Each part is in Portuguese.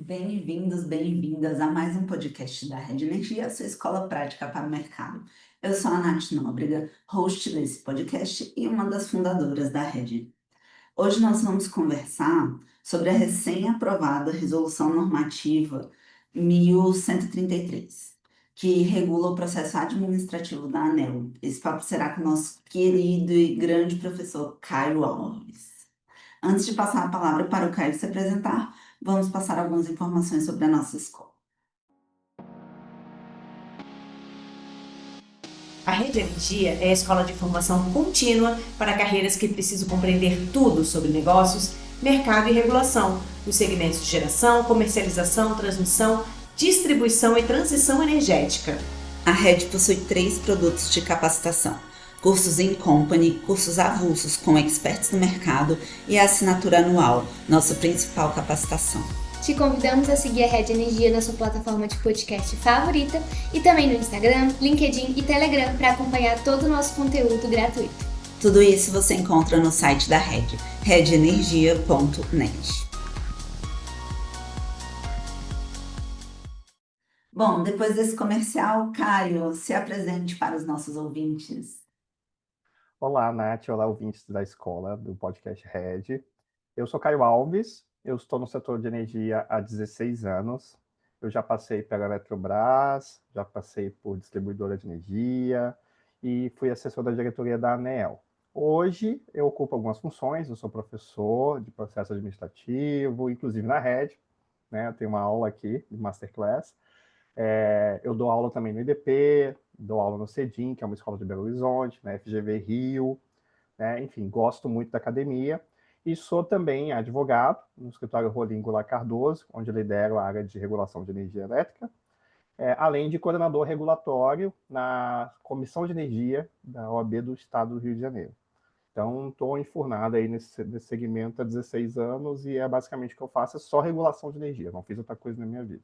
Bem-vindos, bem-vindas a mais um podcast da Rede Energia, a sua escola prática para o mercado. Eu sou a Nath Nóbrega, host desse podcast e uma das fundadoras da Rede. Hoje nós vamos conversar sobre a recém-aprovada Resolução Normativa 1133, que regula o processo administrativo da ANEEL. Esse papo será com o nosso querido e grande professor Caio Alves. Antes de passar a palavra para o Caio se apresentar, vamos passar algumas informações sobre a nossa escola. A Rede Energia é a escola de formação contínua para carreiras que precisam compreender tudo sobre negócios, mercado e regulação, nos segmentos de geração, comercialização, transmissão, distribuição e transição energética. A Rede possui 3 produtos de capacitação: cursos in company, cursos avulsos com experts no mercado e a assinatura anual, nossa principal capacitação. Te convidamos a seguir a Rede Energia na sua plataforma de podcast favorita e também no Instagram, LinkedIn e Telegram para acompanhar todo o nosso conteúdo gratuito. Tudo isso você encontra no site da Rede, redenergia.net. Bom, depois desse comercial, Caio, se apresente para os nossos ouvintes. Olá, Nath. Olá, ouvintes da escola, do podcast Rede. Eu sou Caio Alves, eu estou no setor de energia há 16 anos. Eu já passei pela Eletrobras, já passei por distribuidora de energia e fui assessor da diretoria da ANEEL. Hoje eu ocupo algumas funções, eu sou professor de processo administrativo, inclusive na Rede, né? Eu tenho uma aula aqui de Masterclass. Eu dou aula também no IDP, dou aula no CEDIM, que é uma escola de Belo Horizonte, na FGV Rio, né? Enfim, gosto muito da academia. E sou também advogado no escritório Rolim Goulart Cardoso, onde lidero a área de regulação de energia elétrica, além de coordenador regulatório na Comissão de Energia da OAB do Estado do Rio de Janeiro. Então, estou enfurnado aí nesse segmento há 16 anos e basicamente o que eu faço é só regulação de energia, não fiz outra coisa na minha vida.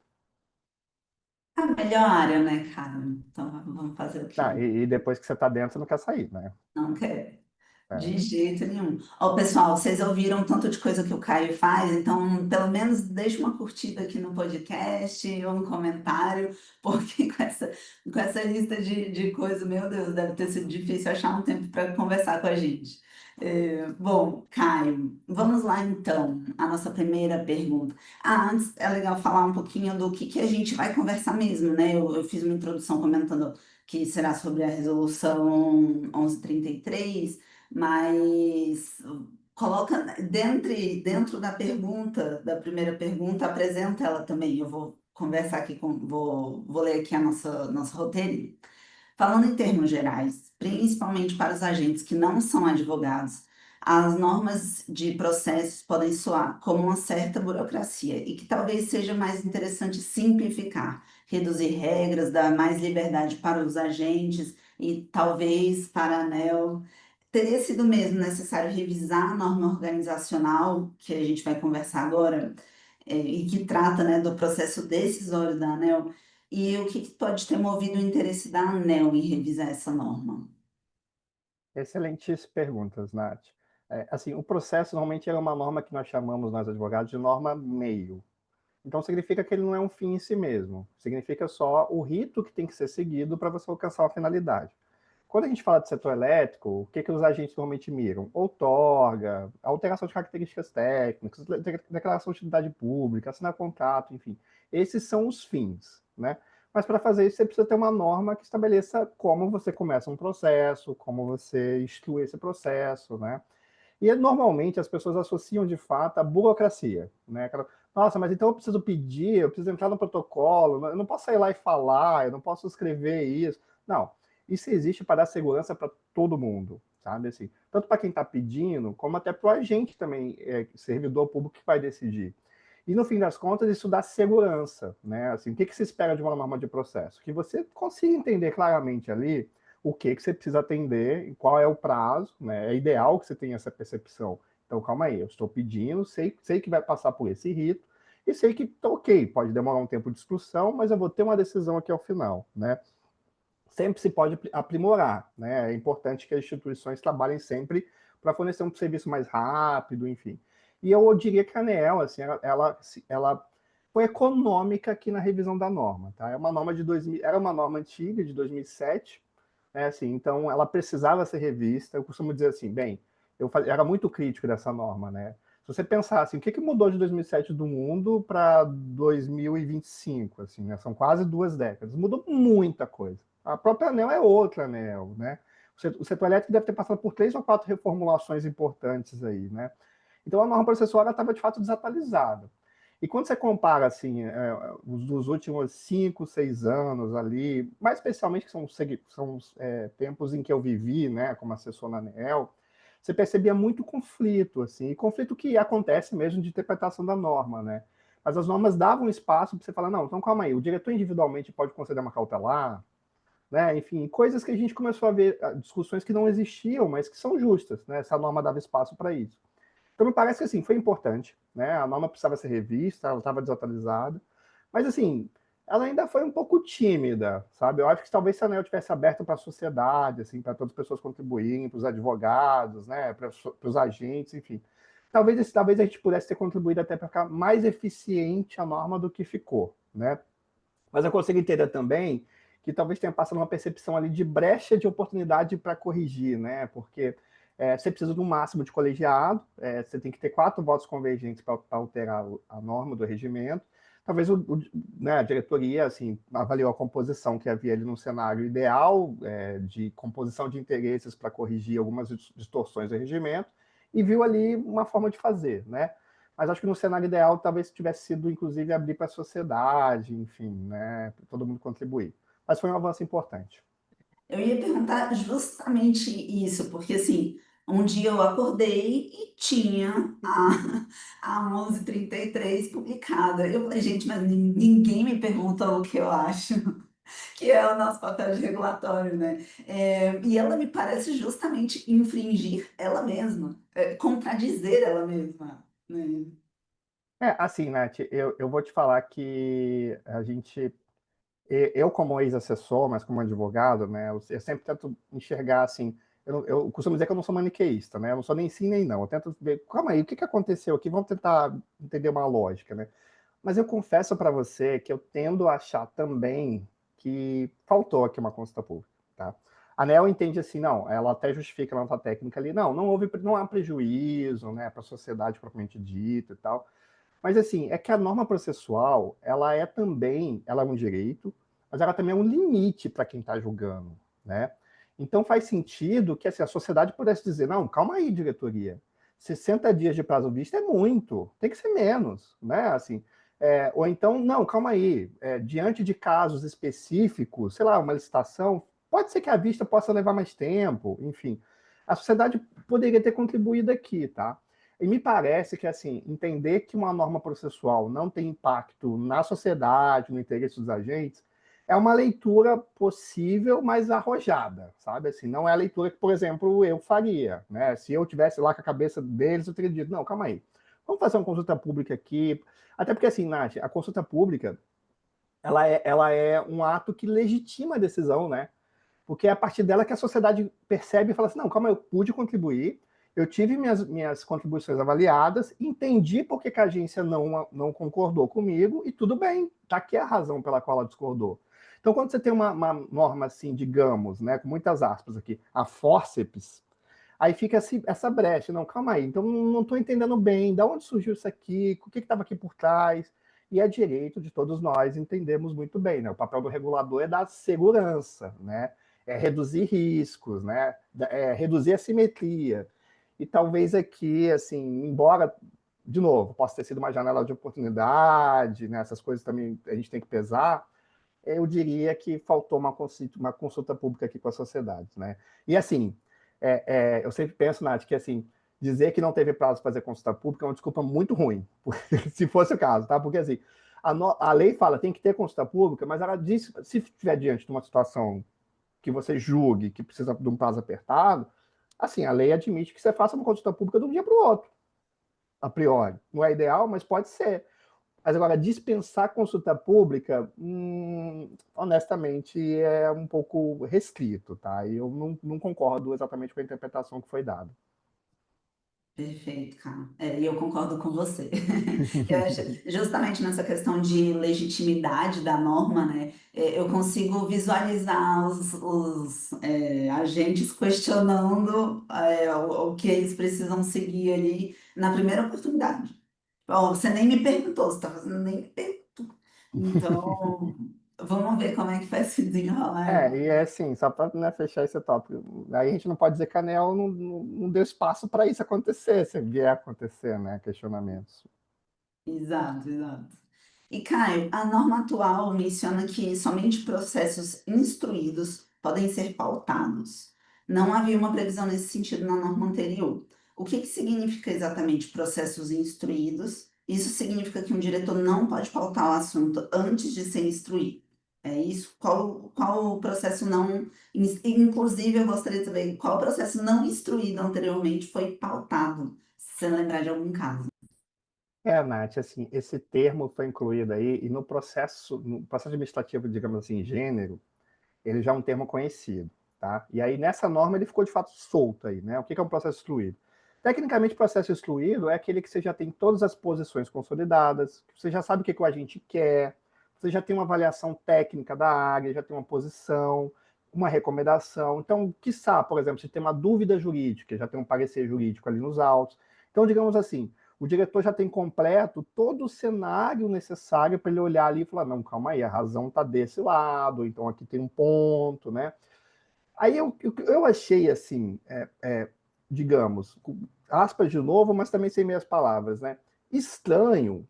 A melhor área, né, cara? Então vamos fazer o quê? E depois que você está dentro, você não quer sair, né? Não quer. É. De jeito nenhum. Ó, pessoal, vocês ouviram tanto de coisa que o Caio faz, então pelo menos deixe uma curtida aqui no podcast ou um comentário, porque com essa lista de coisas, meu Deus, deve ter sido difícil achar um tempo para conversar com a gente. Bom, Caio, vamos lá então, a nossa primeira pergunta. Antes é legal falar um pouquinho do que a gente vai conversar mesmo, né? Eu fiz uma introdução comentando que será sobre a resolução 1133, mas coloca dentro da pergunta, da primeira pergunta, apresenta ela também. Eu vou conversar aqui vou ler aqui a nossa roteiro. Falando em termos gerais, principalmente para os agentes que não são advogados, as normas de processos podem soar como uma certa burocracia e que talvez seja mais interessante simplificar, reduzir regras, dar mais liberdade para os agentes e talvez para a ANEEL. Teria sido mesmo necessário revisar a norma organizacional, que a gente vai conversar agora, e que trata, né, do processo decisório da ANEEL, e o que pode ter movido o interesse da ANEEL em revisar essa norma? Excelentes perguntas, Nath. Assim, o processo normalmente é uma norma que nós chamamos, nós advogados, de norma meio. Então, significa que ele não é um fim em si mesmo. Significa só o rito que tem que ser seguido para você alcançar a finalidade. Quando a gente fala de setor elétrico, o que os agentes normalmente miram? Outorga, alteração de características técnicas, declaração de utilidade pública, assinar contrato, enfim. Esses são os fins, né? Mas para fazer isso, você precisa ter uma norma que estabeleça como você começa um processo, como você instrui esse processo, né? E normalmente as pessoas associam de fato a burocracia, né? Nossa, mas então eu preciso pedir, eu preciso entrar no protocolo, eu não posso sair lá e falar, eu não posso escrever isso. Não, isso existe para dar segurança para todo mundo, sabe? Assim, tanto para quem está pedindo, como até para o agente também, servidor público que vai decidir. E no fim das contas, isso dá segurança, né? Assim, o que se espera de uma norma de processo? Que você consiga entender claramente ali o que você precisa atender, qual é o prazo, né? É ideal que você tenha essa percepção. Então, calma aí, eu estou pedindo, sei que vai passar por esse rito, e sei que, ok, pode demorar um tempo de discussão, mas eu vou ter uma decisão aqui ao final, né? Sempre se pode aprimorar, né? É importante que as instituições trabalhem sempre para fornecer um serviço mais rápido, enfim. E eu diria que a ANEEL, assim, ela foi econômica aqui na revisão da norma, tá? É uma norma de 2000, era uma norma antiga, de 2007, né? Assim, então ela precisava ser revista. Eu costumo dizer assim, bem, era muito crítico dessa norma, né? Se você pensar assim, o que mudou de 2007 do mundo para 2025, assim, né? São quase 2 décadas. Mudou muita coisa. A própria ANEEL é outra ANEEL, né? O setor elétrico deve ter passado por 3 ou 4 reformulações importantes aí, né? Então a norma processual estava de fato desatualizada. E quando você compara assim, os dos últimos 5, 6 anos ali, mais especialmente que são tempos em que eu vivi, né, como assessor na ANEEL, você percebia muito conflito, assim, e conflito que acontece mesmo de interpretação da norma, né? Mas as normas davam espaço para você falar, não, então calma aí, o diretor individualmente pode conceder uma cautelar, né? Enfim, coisas que a gente começou a ver, discussões que não existiam, mas que são justas, né? Essa norma dava espaço para isso. Então, me parece que assim, foi importante, né? A norma precisava ser revista, ela estava desatualizada, mas assim, ela ainda foi um pouco tímida, sabe? Eu acho que talvez se a ANEEL tivesse aberta para a sociedade, assim, para todas as pessoas contribuírem, para os advogados, né? Para os agentes, enfim. Talvez a gente pudesse ter contribuído até para ficar mais eficiente a norma do que ficou, né? Mas eu consigo entender também que talvez tenha passado uma percepção ali de brecha de oportunidade para corrigir, né? Porque você precisa de um máximo de colegiado, você tem que ter 4 votos convergentes para alterar a norma do regimento. Talvez né, a diretoria assim, avaliou a composição que havia ali no cenário ideal, de composição de interesses para corrigir algumas distorções do regimento, e viu ali uma forma de fazer, né? Mas acho que no cenário ideal talvez tivesse sido, inclusive, abrir para a sociedade, enfim, né, para todo mundo contribuir. Mas foi um avanço importante. Eu ia perguntar justamente isso, porque assim, um dia eu acordei e tinha a 1133 publicada. Eu falei, gente, mas ninguém me pergunta o que eu acho, que é o nosso papel de regulatório, né? E ela me parece justamente infringir ela mesma, contradizer ela mesma, né? Assim, Nath, eu vou te falar que a gente, eu como ex-assessor, mas como advogado, né, eu sempre tento enxergar assim, eu costumo dizer que eu não sou maniqueísta, né, eu não sou nem sim nem não, eu tento ver, calma aí, o que aconteceu aqui, vamos tentar entender uma lógica, né. Mas eu confesso para você que eu tendo a achar também que faltou aqui uma consulta pública, tá? A ANEEL entende assim, não, ela até justifica na nota técnica ali, não há prejuízo, né, para a sociedade propriamente dita e tal, mas assim, é que a norma processual, ela é um direito, mas ela também é um limite para quem está julgando, né? Então faz sentido que assim, a sociedade pudesse dizer, não, calma aí, diretoria, 60 dias de prazo visto é muito, tem que ser menos, né? Assim, ou então, não, calma aí, diante de casos específicos, sei lá, uma licitação, pode ser que a vista possa levar mais tempo, enfim. A sociedade poderia ter contribuído aqui, tá? E me parece que, assim, entender que uma norma processual não tem impacto na sociedade, no interesse dos agentes, é uma leitura possível, mas arrojada, sabe? Assim, não é a leitura que, por exemplo, eu faria, né? Se eu tivesse lá com a cabeça deles, eu teria dito, não, calma aí, vamos fazer uma consulta pública aqui. Até porque, assim, Nath, a consulta pública, ela é um ato que legitima a decisão, né? Porque é a partir dela que a sociedade percebe e fala assim, não, calma, eu pude contribuir, eu tive minhas contribuições avaliadas, entendi por que a agência não concordou comigo, e tudo bem, está aqui a razão pela qual ela discordou. Então, quando você tem uma norma assim, digamos, né, com muitas aspas aqui, a fórceps, aí fica essa brecha, não, calma aí, então não estou entendendo bem, da onde surgiu isso aqui, o que estava aqui por trás, e é direito de todos nós entendermos muito bem, né? O papel do regulador é dar segurança, né? É reduzir riscos, né? É reduzir a simetria. E talvez aqui, assim, embora, de novo, possa ter sido uma janela de oportunidade, né? Essas coisas também a gente tem que pesar, eu diria que faltou uma consulta pública aqui com a sociedade, né? E assim, eu sempre penso, Nath, que assim, dizer que não teve prazo para fazer consulta pública é uma desculpa muito ruim, se fosse o caso, tá? Porque assim, a lei fala tem que ter consulta pública, mas ela diz, se estiver diante de uma situação que você julgue que precisa de um prazo apertado, assim, a lei admite que você faça uma consulta pública de um dia para o outro, a priori. Não é ideal, mas pode ser. Mas agora, dispensar consulta pública, honestamente, é um pouco restrito, tá? E eu não concordo exatamente com a interpretação que foi dada. Perfeito, cara. E eu concordo com você. Eu acho, justamente nessa questão de legitimidade da norma, né? Eu consigo visualizar os agentes questionando o que eles precisam seguir ali na primeira oportunidade. Bom, você nem me perguntou, você está fazendo nem me perguntou. Então, vamos ver como é que vai se desenrolar. E é assim, só para, né, fechar esse tópico, aí a gente não pode dizer que a ANEEL não deu espaço para isso acontecer, se vier a acontecer, né, questionamentos. Exato, exato. E, Caio, a norma atual menciona que somente processos instruídos podem ser pautados. Não havia uma previsão nesse sentido na norma anterior. O que significa exatamente processos instruídos? Isso significa que um diretor não pode pautar o assunto antes de ser instruído. É isso? Qual o processo não. Inclusive, eu gostaria de saber qual processo não instruído anteriormente foi pautado, se você lembrar de algum caso. Nath, assim, esse termo foi incluído aí, e no processo administrativo, digamos assim, gênero, ele já é um termo conhecido, tá? E aí, nessa norma, ele ficou de fato solto aí, né? O que é um processo excluído? Tecnicamente, processo excluído é aquele que você já tem todas as posições consolidadas, você já sabe o que o agente quer, você já tem uma avaliação técnica da área, já tem uma posição, uma recomendação. Então, quiçá, por exemplo, se tem uma dúvida jurídica, já tem um parecer jurídico ali nos autos. Então, digamos assim, o diretor já tem completo todo o cenário necessário para ele olhar ali e falar, não, calma aí, a razão está desse lado, então aqui tem um ponto, né? Aí eu achei assim, digamos, aspas de novo, mas também sem meias palavras, né? Estranho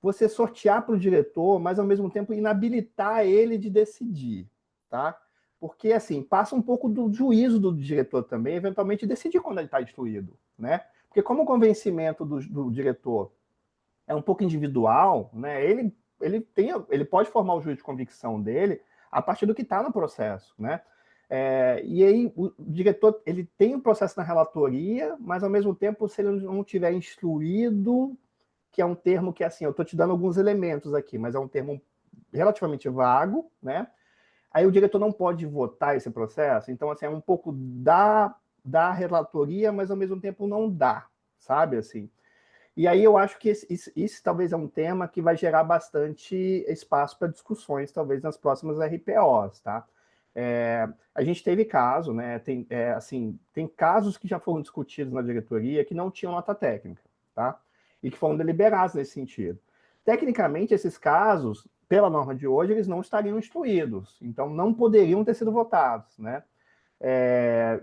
você sortear para o diretor, mas ao mesmo tempo inabilitar ele de decidir, tá? Porque assim, passa um pouco do juízo do diretor também, eventualmente decidir quando ele está instruído, né? Porque como o convencimento do diretor é um pouco individual, né? Ele pode formar o juízo de convicção dele a partir do que está no processo, né? E aí o diretor ele tem o processo na relatoria, mas ao mesmo tempo, se ele não tiver instruído, que é um termo que assim, eu estou te dando alguns elementos aqui, mas é um termo relativamente vago, né? Aí o diretor não pode votar esse processo, então assim, é um pouco da relatoria, mas ao mesmo tempo não dá, sabe assim? E aí eu acho que isso talvez é um tema que vai gerar bastante espaço para discussões, talvez nas próximas RPOs, tá? A gente teve caso, né? Tem casos que já foram discutidos na diretoria que não tinham nota técnica, tá? E que foram deliberados nesse sentido. Tecnicamente, esses casos, pela norma de hoje, eles não estariam instruídos, então não poderiam ter sido votados, né?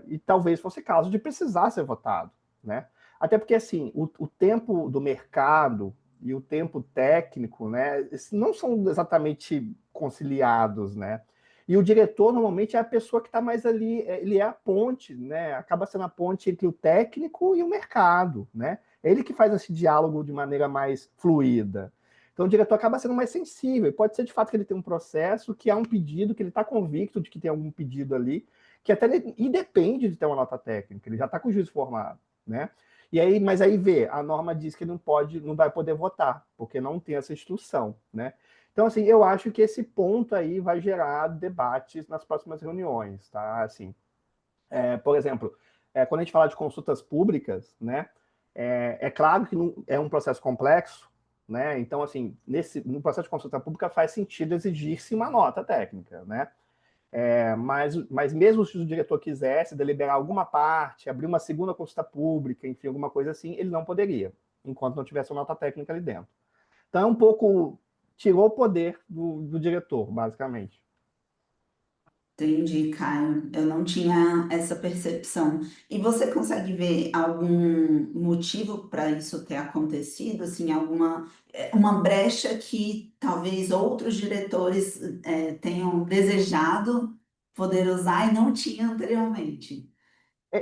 E talvez fosse caso de precisar ser votado, né? Até porque, assim, o tempo do mercado e o tempo técnico, né, não são exatamente conciliados, né? E o diretor, normalmente, é a pessoa que está mais ali, ele é a ponte, né? Acaba sendo a ponte entre o técnico e o mercado, né? É ele que faz esse diálogo de maneira mais fluida. Então, o diretor acaba sendo mais sensível. Pode ser, de fato, que ele tem um processo, que há um pedido, que ele está convicto de que tem algum pedido ali, que até independe de ter uma nota técnica, ele já está com o juízo formado, né? Mas aí a norma diz que ele não vai poder votar, porque não tem essa instrução, né? Então, assim, eu acho que esse ponto aí vai gerar debates nas próximas reuniões, tá? Assim, por exemplo, quando a gente fala de consultas públicas, né? Claro que é um processo complexo, né? Então, assim, no processo de consulta pública faz sentido exigir-se uma nota técnica, né? Mas mesmo se o diretor quisesse deliberar alguma parte, abrir uma segunda consulta pública, enfim, alguma coisa assim, ele não poderia, enquanto não tivesse uma nota técnica ali dentro. Então, um pouco tirou o poder do diretor, basicamente. Entendi, Caio. Eu não tinha essa percepção. E você consegue ver algum motivo para isso ter acontecido? Assim, uma brecha que talvez outros diretores tenham desejado poder usar e não tinham anteriormente?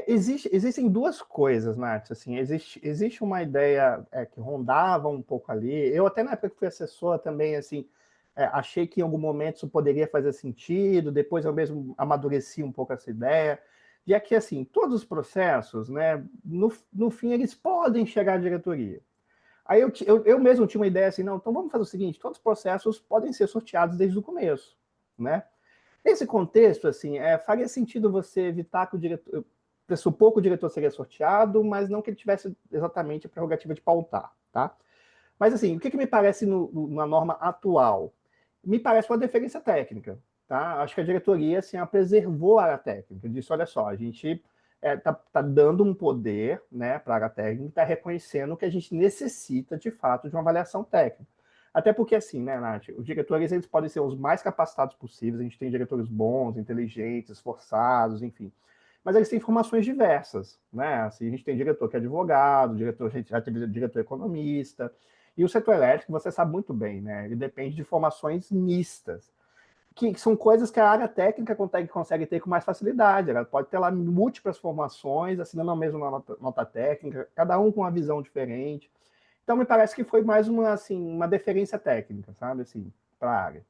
Existem duas coisas, Nath. Assim, existe uma ideia que rondava um pouco ali. Eu até na época que fui assessor também, assim, achei que em algum momento isso poderia fazer sentido. Depois eu mesmo amadureci um pouco essa ideia. E é que, assim, todos os processos, né, no fim, eles podem chegar à diretoria. Aí eu mesmo tinha uma ideia assim, não, então vamos fazer o seguinte, todos os processos podem ser sorteados desde o começo, né? Nesse contexto, assim, faria sentido você evitar que o diretor, pressupor que o diretor seria sorteado, mas não que ele tivesse exatamente a prerrogativa de pautar, tá? Mas, assim, o que me parece na norma atual? Me parece uma deferência técnica, tá? Acho que a diretoria, assim, ela preservou a área técnica. Disse, olha só, a gente tá dando um poder, né, para a área técnica, está reconhecendo que a gente necessita, de fato, de uma avaliação técnica. Até porque, assim, né, Nath, os diretores, eles podem ser os mais capacitados possíveis, a gente tem diretores bons, inteligentes, esforçados, enfim. Mas eles têm formações diversas, né? Assim, a gente tem diretor que é advogado, a gente já teve diretor economista, e o setor elétrico, você sabe muito bem, né? Ele depende de formações mistas, que são coisas que a área técnica consegue ter com mais facilidade. Ela pode ter lá múltiplas formações, assinando a mesma nota técnica, cada um com uma visão diferente. Então, me parece que foi mais uma deferência técnica, sabe, assim, para a área.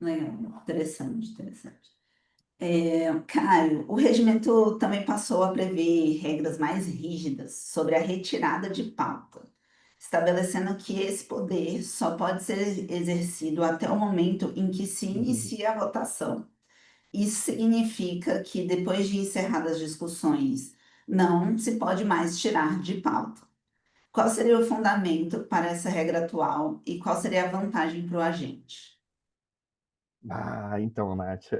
Legal, interessante, interessante. Caio, o regimento também passou a prever regras mais rígidas sobre a retirada de pauta, estabelecendo que esse poder só pode ser exercido até o momento em que se inicia a votação. Isso significa que depois de encerradas as discussões, não se pode mais tirar de pauta. Qual seria o fundamento para essa regra atual e qual seria a vantagem para o agente? Então, Nath,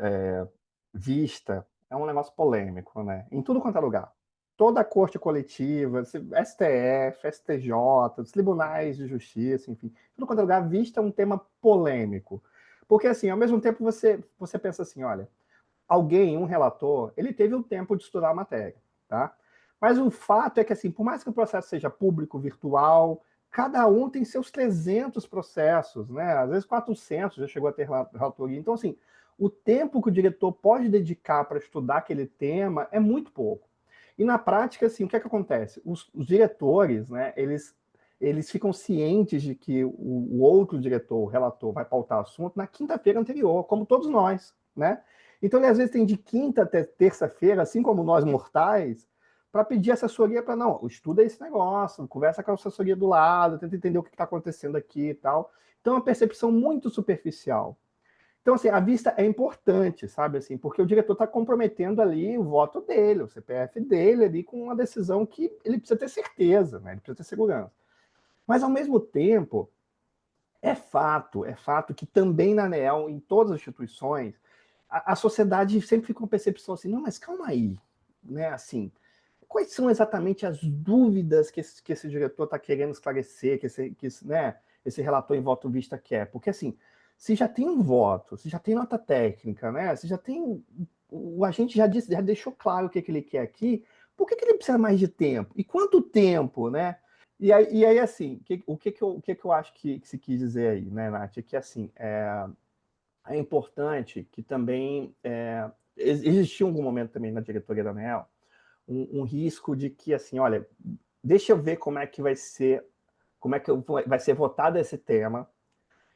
vista é um negócio polêmico, né? Em tudo quanto é lugar. Toda a corte coletiva, STF, STJ, os tribunais de justiça, enfim, tudo quanto é lugar, vista é um tema polêmico. Porque, assim, ao mesmo tempo você pensa assim, olha, alguém, um relator, ele teve o tempo de estudar a matéria, tá? Mas o fato é que, assim, por mais que o processo seja público, virtual, cada um tem seus 300 processos, né? Às vezes 400 já chegou a ter relatoria. Então, assim, o tempo que o diretor pode dedicar para estudar aquele tema é muito pouco. E na prática, assim, o que é que acontece? Os diretores, né, eles ficam cientes de que o outro diretor, o relator, vai pautar o assunto na quinta-feira anterior, como todos nós, né? Então, ele às vezes tem de quinta até terça-feira, assim como nós mortais, para pedir assessoria para, não, estuda esse negócio, conversa com a assessoria do lado, tenta entender o que está acontecendo aqui e tal. Então, é uma percepção muito superficial. Então, assim, a vista é importante, sabe, assim, porque o diretor está comprometendo ali o voto dele, o CPF dele ali com uma decisão que ele precisa ter certeza, né? Ele precisa ter segurança. Mas, ao mesmo tempo, é fato que também na ANEEL, em todas as instituições, a sociedade sempre fica com a percepção assim, não, mas calma aí, né, assim, quais são exatamente as dúvidas que esse diretor está querendo esclarecer, esse relator em voto vista quer? Porque, assim, se já tem um voto, se já tem nota técnica, né, se já tem... O agente já deixou claro o que ele quer aqui, por que ele precisa mais de tempo? E quanto tempo, né? E aí assim, o que eu acho que se quis dizer aí, né, Nath? É que, assim, é importante que também existiu em algum momento também na diretoria da ANEEL um risco de que, assim, olha, deixa eu ver como é que vai ser votado esse tema.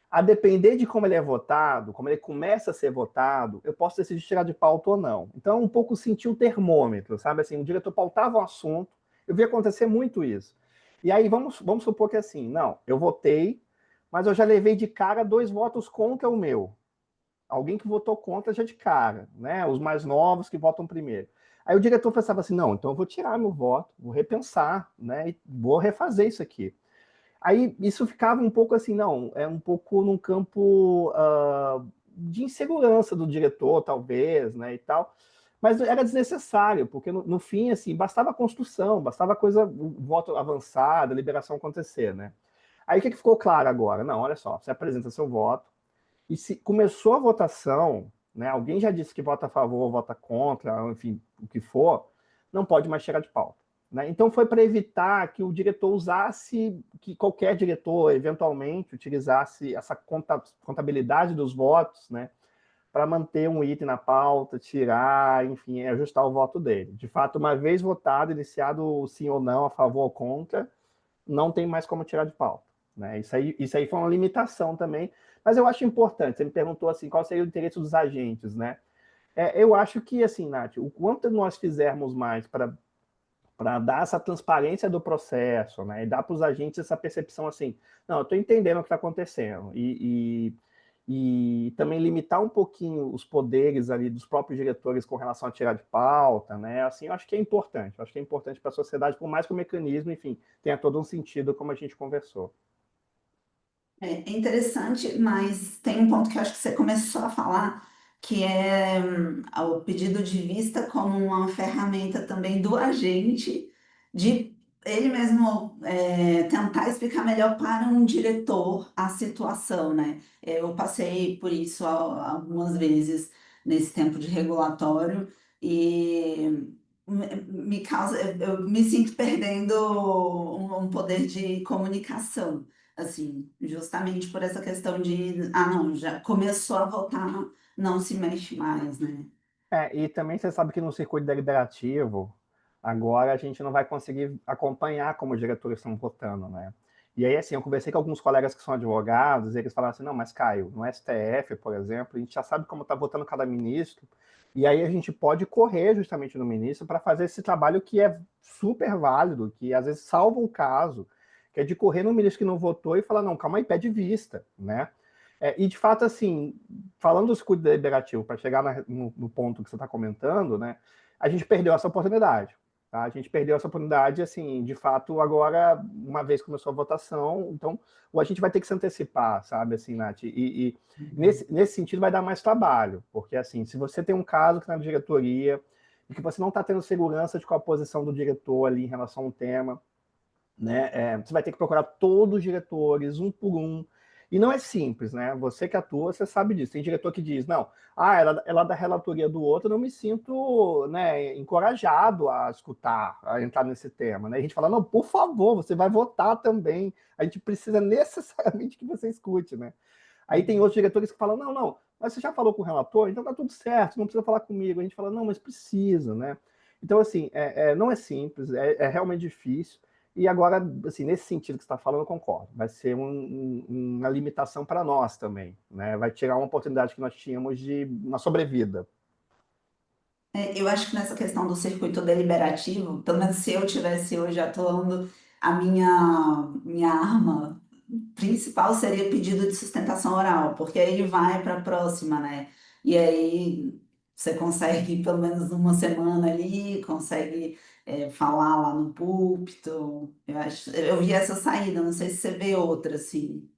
A depender de como ele é votado, como ele começa a ser votado, eu posso decidir tirar de pauta ou não. Então, um pouco sentir o termômetro, sabe? Assim, o diretor pautava um assunto, eu vi acontecer muito isso. E aí, vamos supor que, assim, não, eu votei, mas eu já levei de cara 2 votos contra o meu. Alguém que votou contra já de cara, né? Os mais novos que votam primeiro. Aí o diretor pensava assim, não, então eu vou tirar meu voto, vou repensar, né? E vou refazer isso aqui. Aí isso ficava um pouco assim, não, é um pouco num campo de insegurança do diretor, talvez, né, e tal. Mas era desnecessário, porque no fim, assim, bastava a construção, bastava a coisa, o voto avançado, a liberação acontecer, né? Aí o que ficou claro agora? Não, olha só, você apresenta seu voto, e se começou a votação, né, alguém já disse que vota a favor ou vota contra, enfim, o que for, não pode mais tirar de pauta. Né? Então foi para evitar que o diretor usasse, que qualquer diretor eventualmente utilizasse essa contabilidade dos votos, né, para manter um item na pauta, tirar, enfim, ajustar o voto dele. De fato, uma vez votado, iniciado o sim ou não, a favor ou contra, não tem mais como tirar de pauta. Né? Isso aí foi uma limitação também, mas eu acho importante. Você me perguntou assim, qual seria o interesse dos agentes, né? Eu acho que, assim, Nath, o quanto nós fizermos mais para dar essa transparência do processo, né? E dar para os agentes essa percepção assim, não, eu estou entendendo o que está acontecendo. e também limitar um pouquinho os poderes ali dos próprios diretores com relação a tirar de pauta, né? Assim, eu acho que é importante. Eu acho que é importante para a sociedade, por mais que o mecanismo, enfim, tenha todo um sentido, como a gente conversou. É interessante, mas tem um ponto que eu acho que você começou a falar, que é o pedido de vista como uma ferramenta também do agente de ele mesmo tentar explicar melhor para um diretor a situação, né? Eu passei por isso algumas vezes nesse tempo de regulatório e me causa, eu me sinto perdendo um poder de comunicação. Assim, justamente por essa questão de, não, já começou a votar, não se mexe mais, né? E também você sabe que no circuito deliberativo, agora a gente não vai conseguir acompanhar como os diretores estão votando, né? E aí, assim, eu conversei com alguns colegas que são advogados, e eles falaram assim, não, mas Caio, no STF, por exemplo, a gente já sabe como está votando cada ministro, e aí a gente pode correr justamente no ministro para fazer esse trabalho que é super válido, que às vezes salva um caso, que é de correr no ministro que não votou e falar, não, calma aí, pede vista, né? E de fato, assim, falando do circuito deliberativo, para chegar no ponto que você está comentando, né, a gente perdeu essa oportunidade. Tá? A gente perdeu essa oportunidade, assim, de fato, agora, uma vez que começou a votação, então, ou a gente vai ter que se antecipar, sabe, assim, Nath, e nesse sentido vai dar mais trabalho, porque, assim, se você tem um caso que está na diretoria e que você não está tendo segurança de qual a posição do diretor ali em relação ao tema, né? Você vai ter que procurar todos os diretores, um por um. E não é simples, né? Você que atua, você sabe disso. Tem diretor que diz, não, ela da relatoria do outro, eu não me sinto, né, encorajado a escutar, a entrar nesse tema. Né? E a gente fala, não, por favor, você vai votar também. A gente precisa necessariamente que você escute, né? Aí tem outros diretores que falam, não, não, mas você já falou com o relator, então tá tudo certo, não precisa falar comigo. A gente fala, não, mas precisa, né? Então, assim, não é simples, é realmente difícil. E agora, assim, nesse sentido que você está falando, eu concordo. Vai ser uma limitação para nós também, né? Vai tirar uma oportunidade que nós tínhamos de uma sobrevida. Eu acho que nessa questão do circuito deliberativo, pelo menos se eu tivesse hoje atuando, a minha arma principal seria pedido de sustentação oral, porque aí ele vai para a próxima, né? E aí você consegue, pelo menos uma semana ali, consegue falar lá no púlpito. Eu vi essa saída, não sei se você vê outra, assim.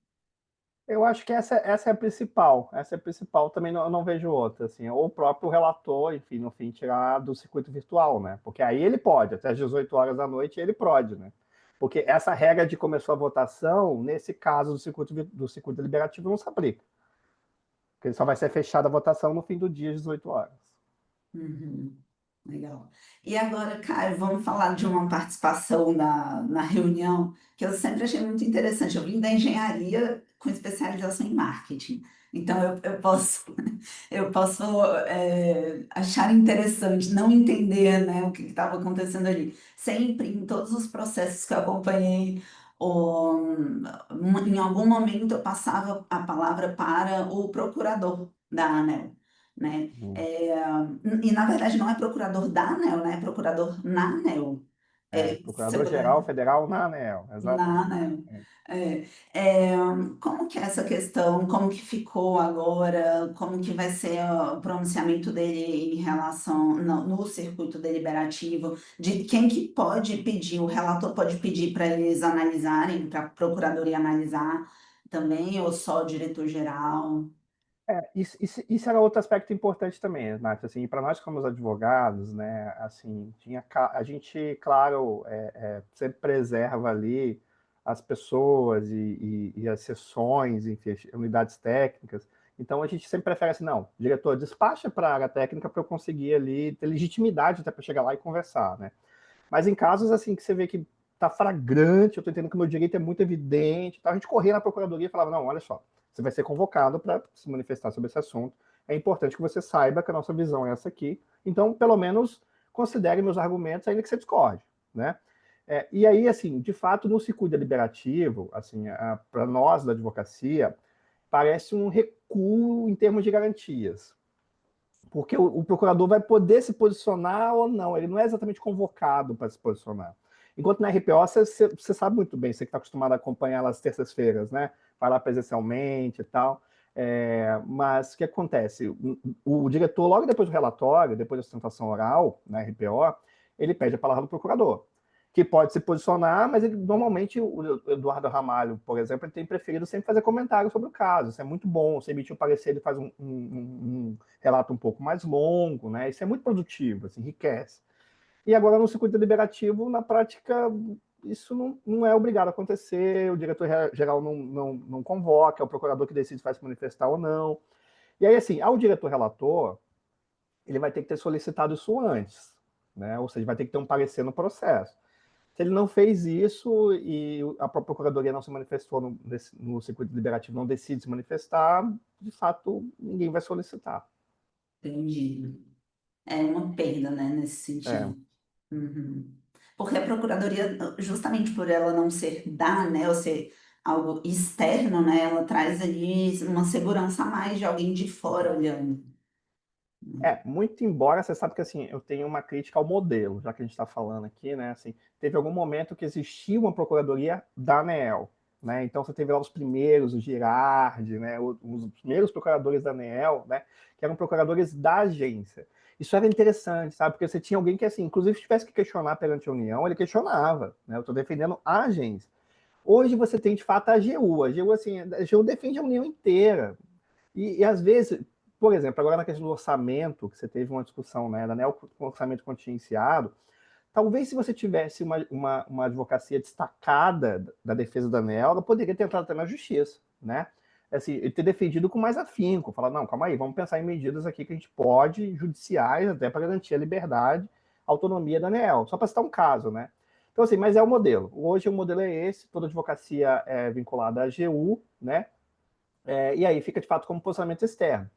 Eu acho que essa é a principal. Essa é a principal, também não vejo outra. Assim, ou o próprio relator, enfim, no fim, tirar do circuito virtual, né? Porque aí ele pode, até às 18 horas da noite, ele pode, né? Porque essa regra de começou a votação, nesse caso do circuito deliberativo, não se aplica. Porque ele só vai ser fechada a votação no fim do dia, às 18 horas. Uhum, legal. E agora, Caio, vamos falar de uma participação na reunião que eu sempre achei muito interessante. Eu vim da engenharia com especialização em marketing. Então, eu posso, eu posso achar interessante não entender, né, o que estava acontecendo ali. Sempre, em todos os processos que eu acompanhei, em algum momento eu passava a palavra para o procurador da ANEEL, né? Hum. E na verdade não é procurador da ANEEL, né? É procurador na ANEEL. Se você puder, Procurador-Geral Federal na ANEEL, na exatamente. ANEEL. É, é, como que é essa questão? Como que ficou agora? Como que vai ser o pronunciamento dele em relação no circuito deliberativo? De quem que pode pedir? O relator pode pedir para eles analisarem, para a procuradoria analisar também, ou só o diretor-geral? Isso era outro aspecto importante também, Nath, assim, para nós como os advogados, né, assim, a gente, claro, sempre preserva ali as pessoas e as sessões, enfim, as unidades técnicas, então a gente sempre prefere assim, não, diretor, despacha para a área técnica para eu conseguir ali ter legitimidade até para chegar lá e conversar, né, mas em casos assim que você vê que tá flagrante, eu estou entendendo que o meu direito é muito evidente, tá? A gente corria na procuradoria e falava, não, olha só, você vai ser convocado para se manifestar sobre esse assunto. É importante que você saiba que a nossa visão é essa aqui. Então, pelo menos, considere meus argumentos, ainda que você discorde, né? E aí, assim, de fato, no circuito deliberativo, assim, para nós da advocacia, parece um recuo em termos de garantias. Porque o procurador vai poder se posicionar ou não, ele não é exatamente convocado para se posicionar. Enquanto na RPO, você sabe muito bem, você que está acostumado a acompanhar ela às terças-feiras, né? Vai lá presencialmente e tal. Mas o que acontece? O diretor, logo depois do relatório, depois da sustentação oral, na RPO, ele pede a palavra do procurador, que pode se posicionar, mas ele, normalmente o Eduardo Ramalho, por exemplo, ele tem preferido sempre fazer comentários sobre o caso. Isso é muito bom. Se emitir um parecer, ele faz um relato um pouco mais longo, né? Isso é muito produtivo, assim, enriquece. E agora, no circuito deliberativo, na prática, isso não é obrigado a acontecer, o diretor-geral não convoca, é o procurador que decide se vai se manifestar ou não. E aí, assim, ao diretor-relator, ele vai ter que ter solicitado isso antes, né? Ou seja, vai ter que ter um parecer no processo. Se ele não fez isso e a própria Procuradoria não se manifestou no circuito deliberativo, não decide se manifestar, de fato, ninguém vai solicitar. Entendi. É uma perda, né, nesse É, sentido. Uhum. Porque a Procuradoria, justamente por ela não ser né, ou ser algo externo, né, ela traz ali uma segurança a mais de alguém de fora olhando. muito embora, você sabe que assim, eu tenho uma crítica ao modelo, já que a gente está falando aqui, né? Assim, teve algum momento que existia uma procuradoria da ANEEL, né? Então você teve lá os primeiros, o Girardi, né? Os primeiros procuradores da ANEEL, né? Que eram procuradores da agência. Isso era interessante, sabe? Porque você tinha alguém que, assim, inclusive, se tivesse que questionar perante a União, ele questionava, né? Eu estou defendendo a agência. Hoje você tem, de fato, a AGU. A AGU, assim, a AGU defende a União inteira. E às vezes, por exemplo, agora na questão do orçamento, que você teve uma discussão, né, da ANEEL com o orçamento contingenciado, talvez se você tivesse uma advocacia destacada da defesa da ANEEL, ela poderia ter entrado até na justiça, né? Assim, e ter defendido com mais afinco, falar, não, calma aí, vamos pensar em medidas aqui que a gente pode, judiciais, até para garantir a liberdade, a autonomia da ANEEL, só para citar um caso, né? Então, assim, mas é o modelo. Hoje o modelo é esse, toda advocacia é vinculada à AGU, né? E aí fica de fato como posicionamento externo.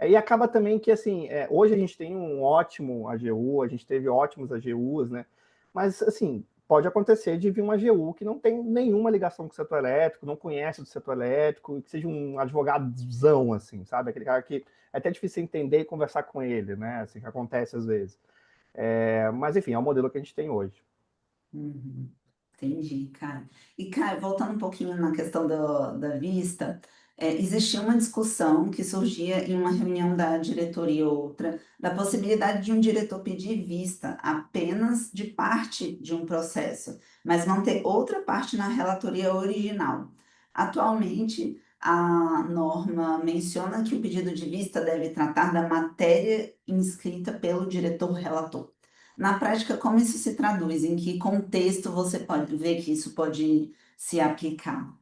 E acaba também que, assim, hoje a gente tem um ótimo AGU, a gente teve ótimos AGUs, né? Mas, assim, pode acontecer de vir um AGU que não tem nenhuma ligação com o setor elétrico, não conhece do setor elétrico, que seja um advogadozão, assim, sabe? Aquele cara que é até difícil entender e conversar com ele, né? Assim, que acontece às vezes. Mas, enfim, é o modelo que a gente tem hoje. Uhum. Entendi, cara. E, cara, voltando um pouquinho na questão da vista, existia uma discussão que surgia em uma reunião da diretoria ou outra, da possibilidade de um diretor pedir vista apenas de parte de um processo, mas manter outra parte na relatoria original. Atualmente, a norma menciona que o pedido de vista deve tratar da matéria inscrita pelo diretor relator. Na prática, como isso se traduz? Em que contexto você pode ver que isso pode se aplicar?